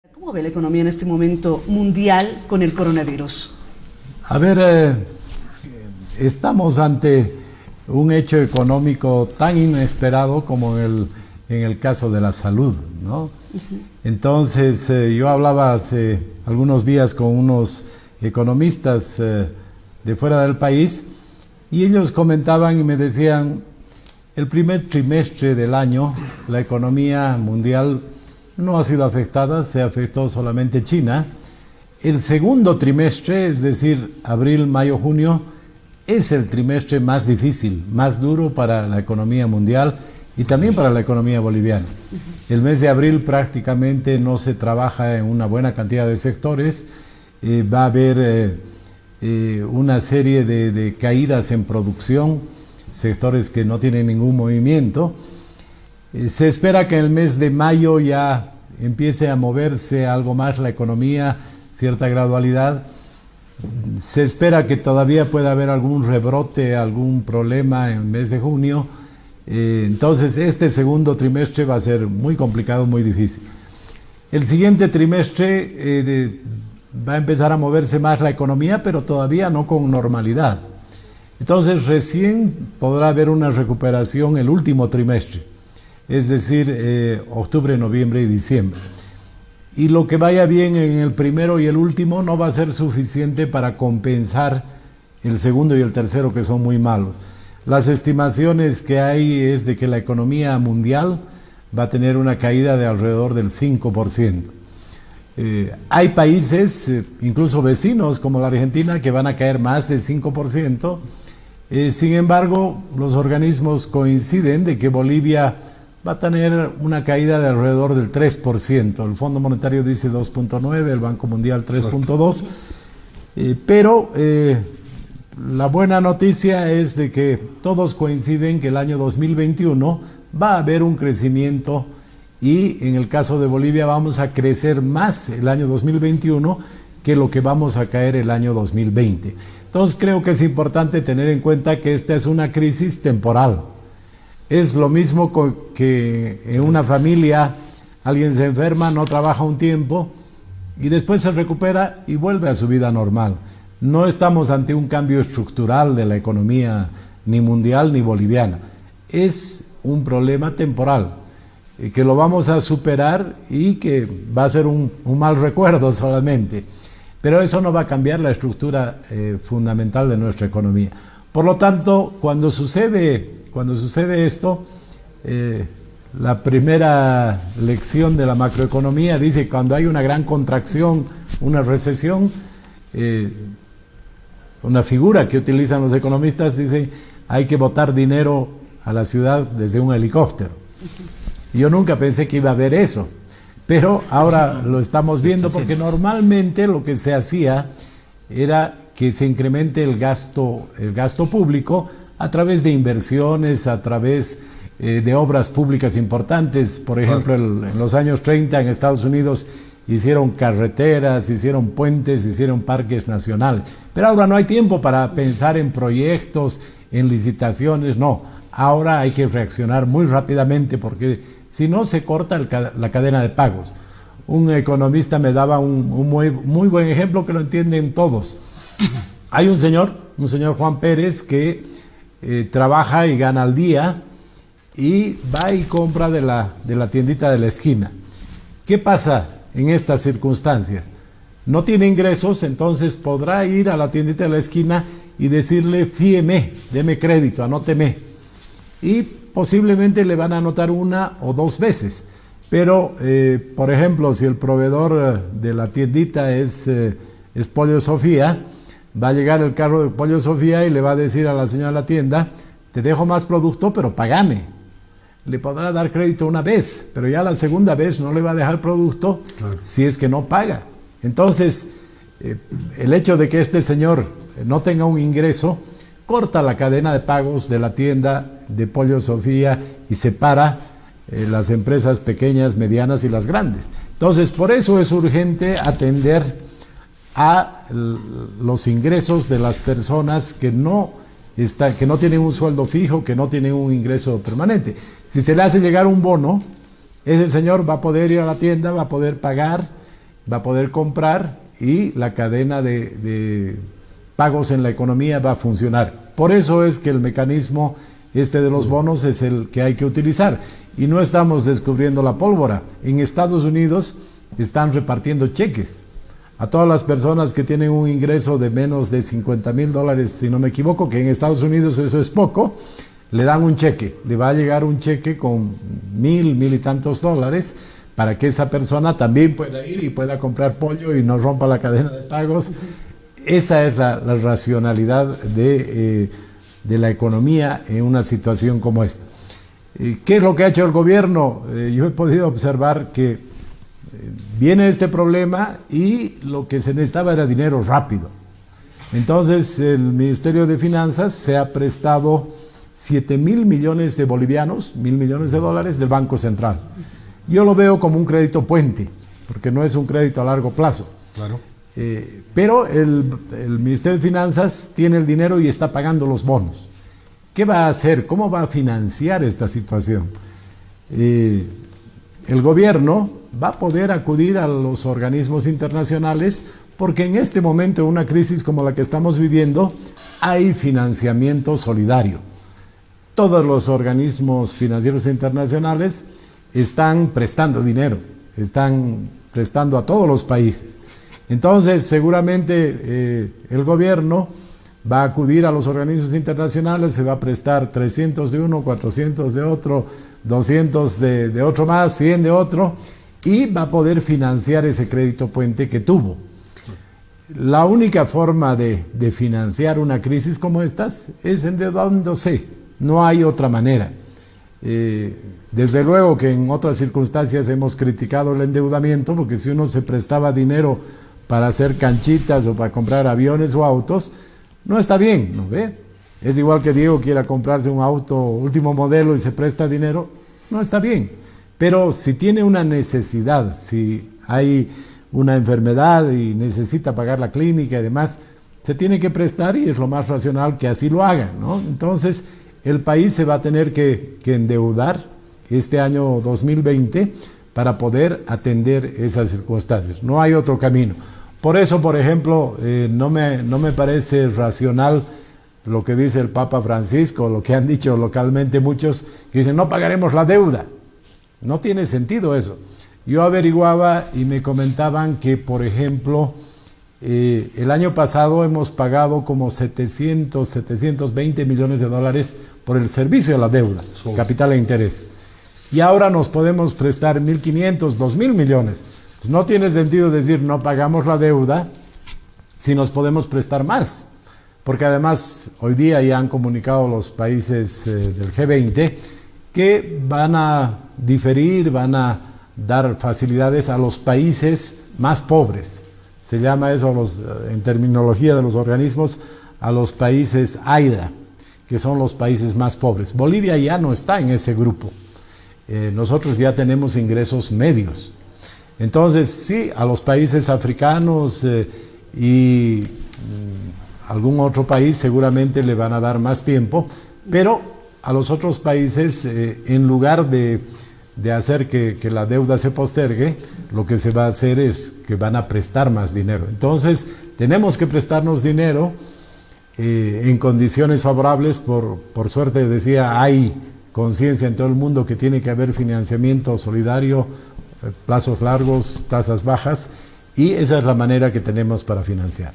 ¿Cómo ve la economía en este momento mundial con el coronavirus? A ver, estamos ante un hecho económico tan inesperado como en el caso de la salud, ¿no? Entonces, yo hablaba hace algunos días con unos economistas de fuera del país y ellos comentaban y me decían, el primer trimestre del año la economía mundial no ha sido afectada, se afectó solamente China. El segundo trimestre, es decir, abril, mayo, junio, es el trimestre más difícil, más duro para la economía mundial y también para la economía boliviana. El mes de abril prácticamente no se trabaja en una buena cantidad de sectores, va a haber una serie de caídas en producción, sectores que no tienen ningún movimiento. Se espera que en el mes de mayo ya empiece a moverse algo más la economía, cierta gradualidad. Se espera que todavía pueda haber algún rebrote, algún problema en el mes de junio. Entonces este segundo trimestre va a ser muy complicado, muy difícil. El siguiente trimestre va a empezar a moverse más la economía, pero todavía no con normalidad. Entonces recién podrá haber una recuperación el último trimestre, es decir, octubre, noviembre y diciembre. Y lo que vaya bien en el primero y el último no va a ser suficiente para compensar el segundo y el tercero, que son muy malos. Las estimaciones que hay es de que la economía mundial va a tener una caída de alrededor del 5%. Hay países, incluso vecinos como la Argentina, que van a caer más de 5%. Sin embargo, los organismos coinciden de que Bolivia va a tener una caída de alrededor del 3%. El Fondo Monetario dice 2.9%, el Banco Mundial 3.2%. Pero la buena noticia es de que todos coinciden que el año 2021 va a haber un crecimiento y en el caso de Bolivia vamos a crecer más el año 2021 que lo que vamos a caer el año 2020. Entonces creo que es importante tener en cuenta que esta es una crisis temporal. Es lo mismo que en una familia alguien se enferma, no trabaja un tiempo y después se recupera y vuelve a su vida normal. No estamos ante un cambio estructural de la economía ni mundial ni boliviana. Es un problema temporal que lo vamos a superar y que va a ser un mal recuerdo solamente. Pero eso no va a cambiar la estructura fundamental de nuestra economía. Por lo tanto, cuando sucede esto, la primera lección de la macroeconomía dice que cuando hay una gran contracción, una recesión, una figura que utilizan los economistas dice hay que botar dinero a la ciudad desde un helicóptero. Yo nunca pensé que iba a haber eso, pero ahora lo estamos viendo porque normalmente lo que se hacía era que se incremente el gasto público a través de inversiones, a través de obras públicas importantes. Por ejemplo, en los años 30 en Estados Unidos hicieron carreteras, hicieron puentes, hicieron parques nacionales. Pero ahora no hay tiempo para pensar en proyectos, en licitaciones, no. Ahora hay que reaccionar muy rápidamente porque si no se corta la cadena de pagos. Un economista me daba un muy buen ejemplo que lo entienden todos. Hay un señor Juan Pérez, que trabaja y gana al día y va y compra de la tiendita de la esquina. ¿Qué pasa en estas circunstancias? No tiene ingresos, entonces podrá ir a la tiendita de la esquina y decirle, fíeme, deme crédito, anóteme. Y posiblemente le van a anotar una o dos veces. Pero, por ejemplo, si el proveedor de la tiendita es Pollo Sofía, va a llegar el carro de Pollo Sofía y le va a decir a la señora de la tienda, te dejo más producto, pero págame. Le podrá dar crédito una vez, pero ya la segunda vez no le va a dejar producto si es que no paga. Entonces, el hecho de que este señor no tenga un ingreso, corta la cadena de pagos de la tienda de Pollo Sofía y separa las empresas pequeñas, medianas y las grandes. Entonces, por eso es urgente atender a los ingresos de las personas que no tienen un sueldo fijo, que no tienen un ingreso permanente. Si se le hace llegar un bono, ese señor va a poder ir a la tienda, va a poder pagar va a poder comprar y la cadena de pagos en la economía va a funcionar. Por eso es que el mecanismo de los bonos es el que hay que utilizar. Y no estamos descubriendo la pólvora. En Estados Unidos están repartiendo cheques a todas las personas que tienen un ingreso de menos de $50,000, si no me equivoco, que en Estados Unidos eso es poco. Le dan un cheque, le va a llegar un cheque con $1,000 y tantos para que esa persona también pueda ir y pueda comprar pollo y no rompa la cadena de pagos. Esa es la racionalidad de la economía en una situación como esta. ¿Qué es lo que ha hecho el gobierno? Yo he podido observar que viene este problema y lo que se necesitaba era dinero rápido. Entonces el Ministerio de Finanzas se ha prestado 7,000 millones de bolivianos, $1,000 millones del Banco Central. Yo lo veo como un crédito puente, porque no es un crédito a largo plazo. Claro. Pero el Ministerio de Finanzas tiene el dinero y está pagando los bonos. ¿Qué va a hacer? ¿Cómo va a financiar esta situación? El gobierno va a poder acudir a los organismos internacionales porque en este momento, en una crisis como la que estamos viviendo, hay financiamiento solidario. Todos los organismos financieros internacionales están prestando dinero, están prestando a todos los países. Entonces, seguramente el gobierno va a acudir a los organismos internacionales, se va a prestar 300 de uno, 400 de otro, 200 de otro más, 100 de otro, y va a poder financiar ese crédito puente que tuvo. La única forma de financiar una crisis como estas es endeudándose. No hay otra manera. Desde luego que en otras circunstancias hemos criticado el endeudamiento, porque si uno se prestaba dinero para hacer canchitas o para comprar aviones o autos, no está bien, ¿no ve? Es igual que Diego quiera comprarse un auto último modelo y se presta dinero, no está bien. Pero si tiene una necesidad, si hay una enfermedad y necesita pagar la clínica y demás, se tiene que prestar y es lo más racional que así lo hagan, ¿no? Entonces, el país se va a tener que endeudar este año 2020 para poder atender esas circunstancias. No hay otro camino. Por eso, por ejemplo, no me parece racional lo que dice el Papa Francisco, lo que han dicho localmente muchos, que dicen no pagaremos la deuda. No tiene sentido eso. Yo averiguaba y me comentaban que, por ejemplo, el año pasado hemos pagado como 720 millones de dólares por el servicio de la deuda, capital e interés. Y ahora nos podemos prestar 1.500, 2.000 millones. Pues no tiene sentido decir no pagamos la deuda si nos podemos prestar más. Porque además hoy día ya han comunicado los países del G20 que van a diferir, van a dar facilidades a los países más pobres. Se llama eso, en terminología de los organismos, a los países AIDA, que son los países más pobres. Bolivia ya no está en ese grupo. Nosotros ya tenemos ingresos medios. Entonces, sí, a los países africanos y algún otro país seguramente le van a dar más tiempo, pero a los otros países, en lugar de hacer que la deuda se postergue, lo que se va a hacer es que van a prestar más dinero. Entonces, tenemos que prestarnos dinero en condiciones favorables. Por suerte, decía, hay conciencia en todo el mundo que tiene que haber financiamiento solidario, plazos largos, tasas bajas, y esa es la manera que tenemos para financiar.